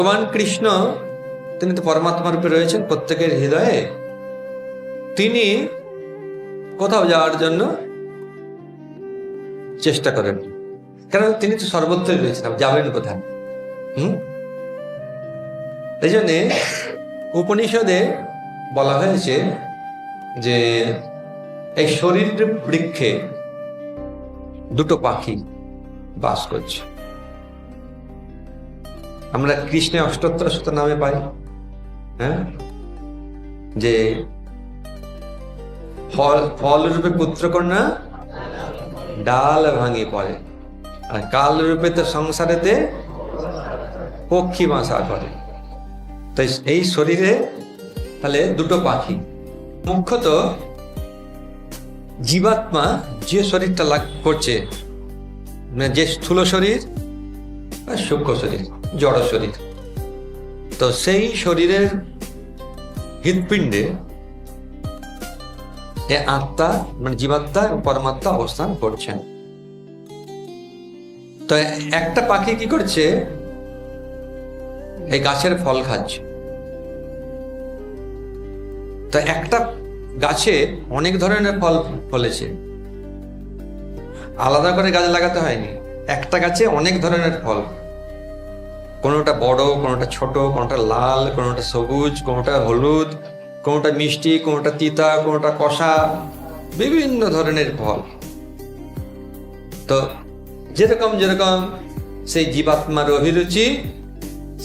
ভগবান কৃষ্ণ তিনি তো পরমাত্মা রূপে রয়েছেন প্রত্যেকের হৃদয়ে। তিনি কোথাও যাওয়ার জন্য চেষ্টা করেন, কারণ তিনি তো সর্বত্রই রয়েছেন, যাবেন কোথায়? এই জন্যে উপনিষদে বলা হয়েছে যে এই শরীর বৃক্ষে দুটো পাখি বাস করছে। আমরা কৃষ্ণে অষ্টোত্তর শত নামে পাই, যে ফল রূপে পুত্রকন্যা ডাল ভাঙি পড়ে, আর কাল রূপে তো সংসারেতে পক্ষী বাসা করে। তাই এই শরীরে তাহলে দুটো পাখি, মুখ্যত জীবাত্মা যে শরীরটা লাভ করছে, যে স্থূল শরীর আর সূক্ষ্ম শরীর, জড় শরীর, তো সেই শরীরের হৃৎপিণ্ডে এ আত্মা মানে জীবাত্মা এবং পরমাত্মা অবস্থান করছেন। তো একটা পাখি কি করছে, এই গাছের ফল খাচ্ছে। তো একটা গাছে অনেক ধরনের ফল ফলেছে, আলাদা করে গাছ লাগাতে হয়নি, একটা গাছে অনেক ধরনের ফল, কোনোটা বড়, কোনোটা ছোট, কোনোটা লাল, কোনোটা সবুজ, কোনোটা হলুদ, কোনোটা মিষ্টি, কোনোটা তিতা, কোনোটা কষা, বিভিন্ন ধরনের ফল। তো যেরকম যেরকম সেই জীবাত্মার অভিরুচি,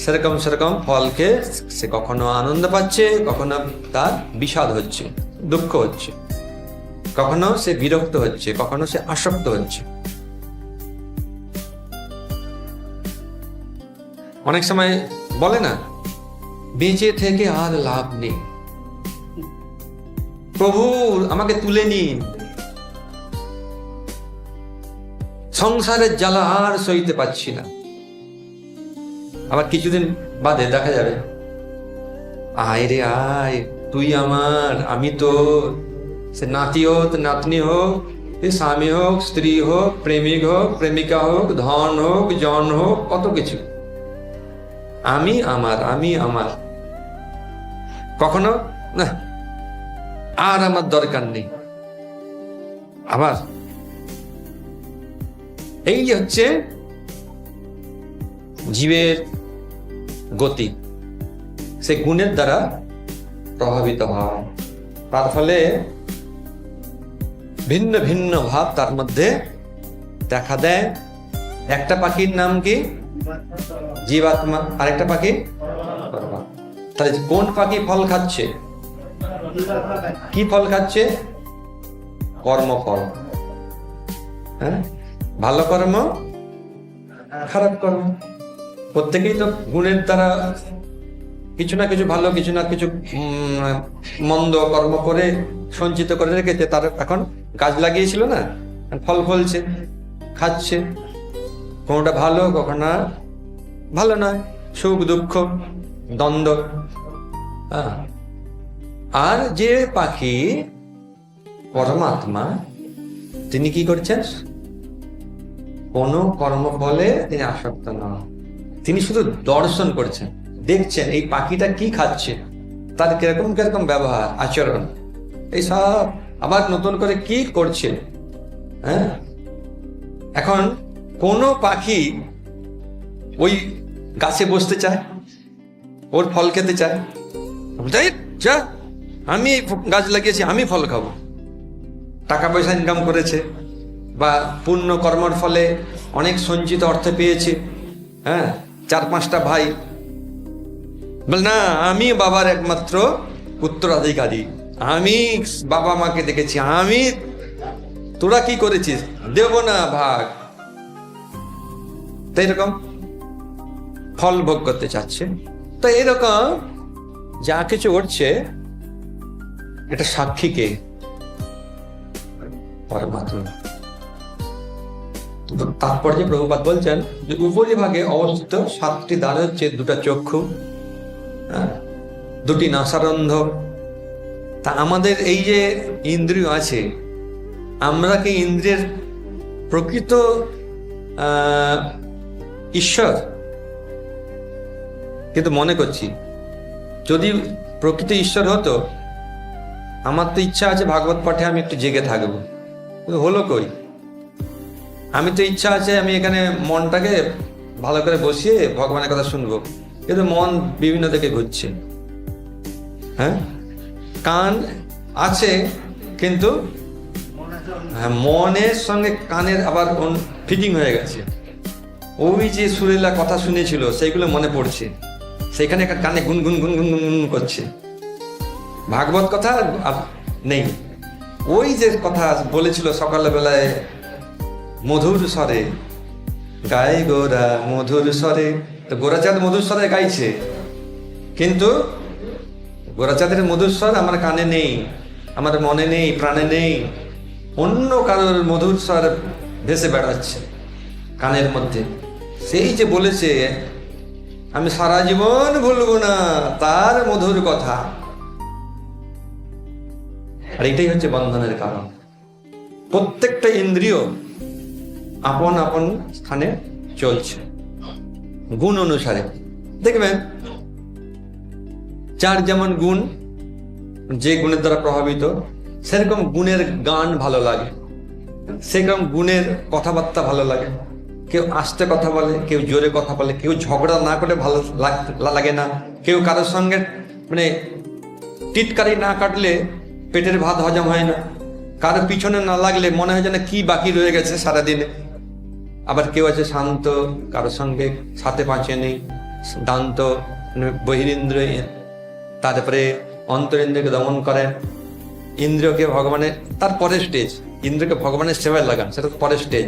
সেরকম সেরকম ফলকে সে কখনো আনন্দ পাচ্ছে, কখনো তার বিষাদ হচ্ছে, দুঃখ হচ্ছে, কখনো সে বিরক্ত হচ্ছে, কখনো সে আসক্ত হচ্ছে। অনেক সময় বলে না, বেঁচে থেকে আর লাভ নেই, প্রভু আমাকে তুলে নিন, সংসারের জ্বালা আর সইতে পারছি না। আবার কিছুদিন বাদে দেখা যাবে, আয় রে আয়, তুই আমার, আমি তোর। সে নাতি হোক, নাতনি হোক, স্বামী হোক, স্ত্রী হোক, প্রেমিক হোক, প্রেমিকা হোক, ধন হোক, জন হোক, কত কিছু, আমি আমার, আমি আমার। কখনো না, আর আমার দরকার নেই। আবার এই যে হচ্ছে জীবের গতি, সে গুণের দ্বারা প্রভাবিত হয়, তার ফলে ভিন্ন ভিন্ন ভাব তার মধ্যে দেখা দেয়। একটা পাখির নাম কি? জীবাত্মা। আরেকটা পাখি পরমাত্মা। তাহলে কোন পাখি ফল খাচ্ছে? কি ফল খাচ্ছে? কর্মফল। ভালো কর্ম, খারাপ কর্ম। প্রত্যেকেই তো গুণের দ্বারা কিছু না কিছু ভালো, কিছু না কিছু মন্দ কর্ম করে সঞ্চিত করে রেখেছে। তার এখন গাছ লাগিয়েছিল না, ফল ফলছে, খাচ্ছে। কোনটা ভালো, কখনো ভালো নয়, সুখ দুঃখ দ্বন্দ্ব। আর যে পাখি পরমাত্মা, তিনি কি করছেন? কোন কর্মফলে তিনি আসক্ত নন, তিনি শুধু দর্শন করছেন, দেখছেন এই পাখিটা কি খাচ্ছে, তার কিরকম কিরকম ব্যবহার আচরণ, এই সব আবার নতুন করে কি করছে। এখন কোন পাখি ওই গাছে বসতে চায়, ওর ফল খেতে চায়? আমি গাছ লাগিয়েছি, আমি ফল খাবো। টাকা পয়সা ইনকাম করেছে বা পুণ্য কর্মর ফলে অনেক সঞ্চিত অর্থ পেয়েছে, 4-5টা ভাই, বল না আমি বাবার একমাত্র উত্তরাধিকারী, আমি বাবা মাকে দেখেছি, আমি, তোরা কি করেছিস, দেব না ভাগ। তো এরকম ফল ভোগ করতে চাচ্ছে। তো এরকম যা কিছু করছে, এটা সাক্ষীকে পরমাত্মা। তাৎপর্যে প্রভুপাদ বলছেন যে উপরিভাগে অবস্থিত 7টি দ্বার হচ্ছে 2টা চক্ষু, 2টি নাসারন্ধ্র। তা আমাদের এই যে ইন্দ্রিয় আছে, আমরা কি ইন্দ্রিয়ের প্রকৃত ঈশ্বর? কিন্তু মনে করছি যদি প্রকৃত ঈশ্বর হতো, আমার তো ইচ্ছা আছে ভাগবত পাঠে আমি একটু জেগে থাকবো, কিন্তু হলো কই? আমি তো ইচ্ছা আছে আমি এখানে মনটাকে ভালো করে বসিয়ে ভগবানের কথা শুনবো, কিন্তু মন বিভিন্ন দিকে ঘুরছে। হ্যাঁ, কান আছে কিন্তু মনের সঙ্গে কানের আবার ফিটিং হয়ে গেছে। ওই যে সুরেলা কথা শুনেছিল সেইগুলো মনে পড়ছে, সেখানে একটা কানে গুনগুন গুনগুন গুনগুন করছে। ভাগবত কথা আর নেই। ওই যে কথা বলেছিল সকালবেলায়, মধুর স্বরে গাই গোরা মধুর স্বরে, তো গোরাচাঁদ মধুর স্বরে গাইছে, কিন্তু গোরাচাঁদের মধুর স্বর আমার কানে নেই, আমার মনে নেই, প্রাণে নেই। অন্য কারোর মধুর স্বর ভেসে বেড়াচ্ছে কানের মধ্যে। সেই যে বলেছে আমি সারা জীবন ভুলবো না তার মধুর কথা। আর এটাই হচ্ছে বন্ধনের কারণ। প্রত্যেকটা ইন্দ্রিয় আপন আপন স্থানে চলছে গুণ অনুসারে। দেখবেন যার যেমন গুণ, যে গুণের দ্বারা প্রভাবিত, সেরকম গুণের গান ভালো লাগে, সেরকম গুণের কথাবার্তা ভালো লাগে। কেউ আস্তে কথা বলে, কেউ জোরে কথা বলে, কেউ ঝগড়া না করে ভালো লাগে না, কেউ কারোর সঙ্গে মানে টিটকারি না কাটলে পেটের ভাত হজম হয় না, কারো পিছনে না লাগলে মনে হয় যেন কি বাকি রয়ে গেছে সারাদিনে। আবার কেউ আছে শান্ত, কারোর সঙ্গে সাথে পাঁচে নেই, দান্ত বহিরিন্দ্রিয়, তারপরে অন্তরিন্দ্রিয়কে দমন করেন, ইন্দ্রিয়কে ভগবানের, তার পরের স্টেজ ইন্দ্রিয়কে ভগবানের সেবায় লাগান, সেটা পরের স্টেজ।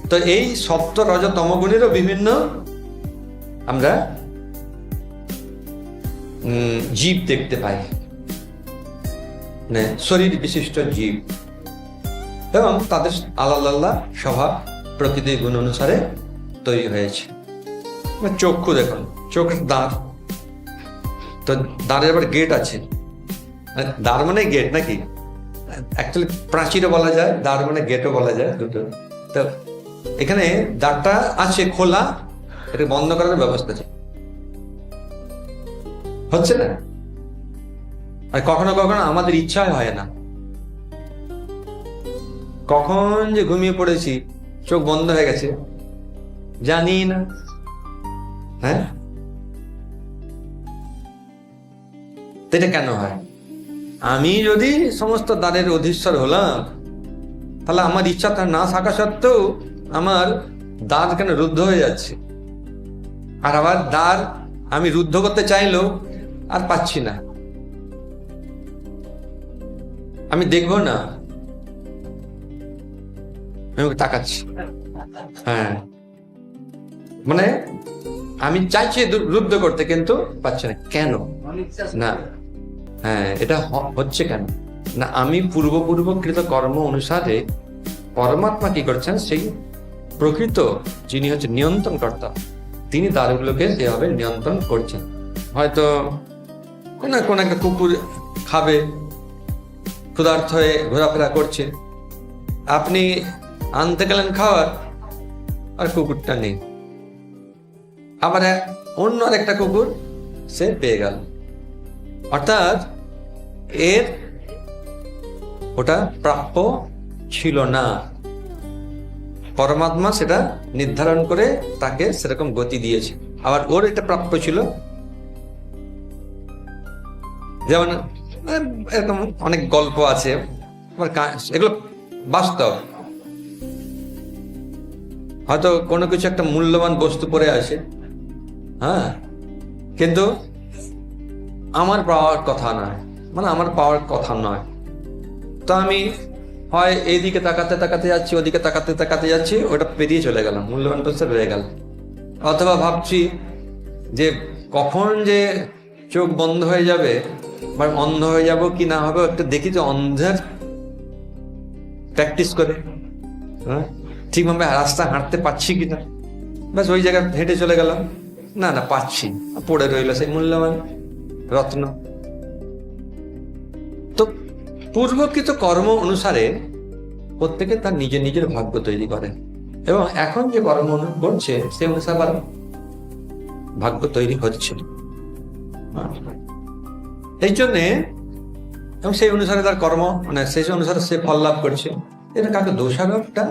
তো এই সপ্ত রজ তম গুণেরও বিভিন্ন আমরা জীব দেখতে পাই, মানে শরীর বিশিষ্ট জীব, এবং তাদের আলাদা আলাদা স্বভাব প্রকৃতির গুণ অনুসারে তৈরি হয়েছে। চক্ষু দেখুন, চোখ দাঁত, তো দাঁড়ের আবার গেট আছে। দ্বার মানে গেট নাকি, অ্যাকচুয়ালি প্রাচীরও বলা যায়, দ্বার মানে গেটও বলা যায়, দুটো। তো এখানে দ্বারটা আছে খোলা, এটা বন্ধ করার ব্যবস্থা আছে, হচ্ছে না। আর কখনো কখনো আমাদের ইচ্ছা হয় না, কখন যে ঘুমিয়ে পড়েছি, চোখ বন্ধ হয়ে গেছে, জানি না। হ্যাঁ, এটা কেন হয়? আমি যদি সমস্ত দ্বারের অধীশ্বর হলাম, তাহলে আমার ইচ্ছা না থাকা সত্ত্বেও আমার দ্বার কেন রুদ্ধ হয়ে যাচ্ছে? আর আবার দ্বার আমি রুদ্ধ করতে চাইলেও আর পাচ্ছি না। আমি দেখবো না, আমি তাকাচ্ছি। হ্যাঁ, মানে আমি চাইছি রুদ্ধ করতে, কিন্তু পাচ্ছি না। কেন না? হ্যাঁ, এটা হচ্ছে কেন না? আমি পূর্বকৃত কর্ম অনুসারে পরমাত্মা কি করছেন, সেই প্রকৃত যিনি হচ্ছে নিয়ন্ত্রণ কর্তা, তিনি দ্বারগুলোকে যেভাবে নিয়ন্ত্রণ করছেন। হয়তো কোন একটা কুকুর খাবে, ক্ষুধার্ত হয়ে ঘোরাফেরা করছে, আপনি আনতে গেলেন খাওয়ার, আর কুকুরটা নেই, আবার অন্য আরেকটা কুকুর সে পেয়ে গেল। অর্থাৎ ওটা প্রাপ্য ছিল না, পরমাত্মা সেটা নির্ধারণ করে তাকে সেরকম গতি দিয়েছে। আবার ওর এটা প্রাপ্য ছিল, যেমন এরকম অনেক গল্প আছে, এগুলো বাস্তব। হয়তো কোনো কিছু একটা মূল্যবান বস্তু পড়ে আসে, হ্যাঁ, কিন্তু আমার পাওয়ার কথা নয়, মানে আমার পাওয়ার কথা নয়, তো আমি হয় এইদিকে তাকাতে তাকাতে যাচ্ছি, ওদিকে তাকাতে তাকাতে যাচ্ছি, ওটা পেরিয়ে চলে গেলাম, মূল্যবান বস্তু রয়ে গেল। অথবা ভাবছি যে কখন যে চোখ বন্ধ হয়ে যাবে বা অন্ধ হয়ে যাব কি না হবে, একটু দেখি যে অন্ধের প্র্যাকটিস করে, হ্যাঁ, ঠিকভাবে রাস্তা হাঁটতে পারছি কিনা, ব্যাস ওই জায়গায় হেঁটে চলে গেলাম, না পাচ্ছি, পড়ে রইল সেই মূল্যবান রত্ন। তো পূর্বকৃত কর্ম অনুসারে প্রত্যেকে তার নিজের নিজের ভাগ্য তৈরি করে, এবং এখন যে কর্ম করছে সে অনুসারে ভাগ্য তৈরি হচ্ছে। এই জন্যে এবং সেই অনুসারে তার কর্ম, মানে সেই অনুসারে সে ফল লাভ করছে। এটা কাকে দোষারোপটা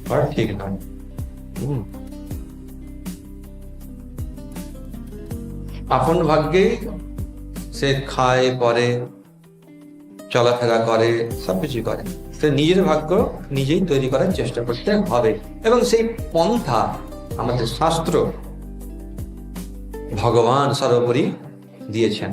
করা ঠিক নয়। আপন ভাগ্যে সে খায়, পরে চলাফেরা করে, সবকিছু করে। সে নিজের ভাগ্য নিজেই তৈরি করার চেষ্টা করতে হবে, এবং সেই পন্থা আমাদের শাস্ত্র ভগবান সর্বোপরি দিয়েছেন।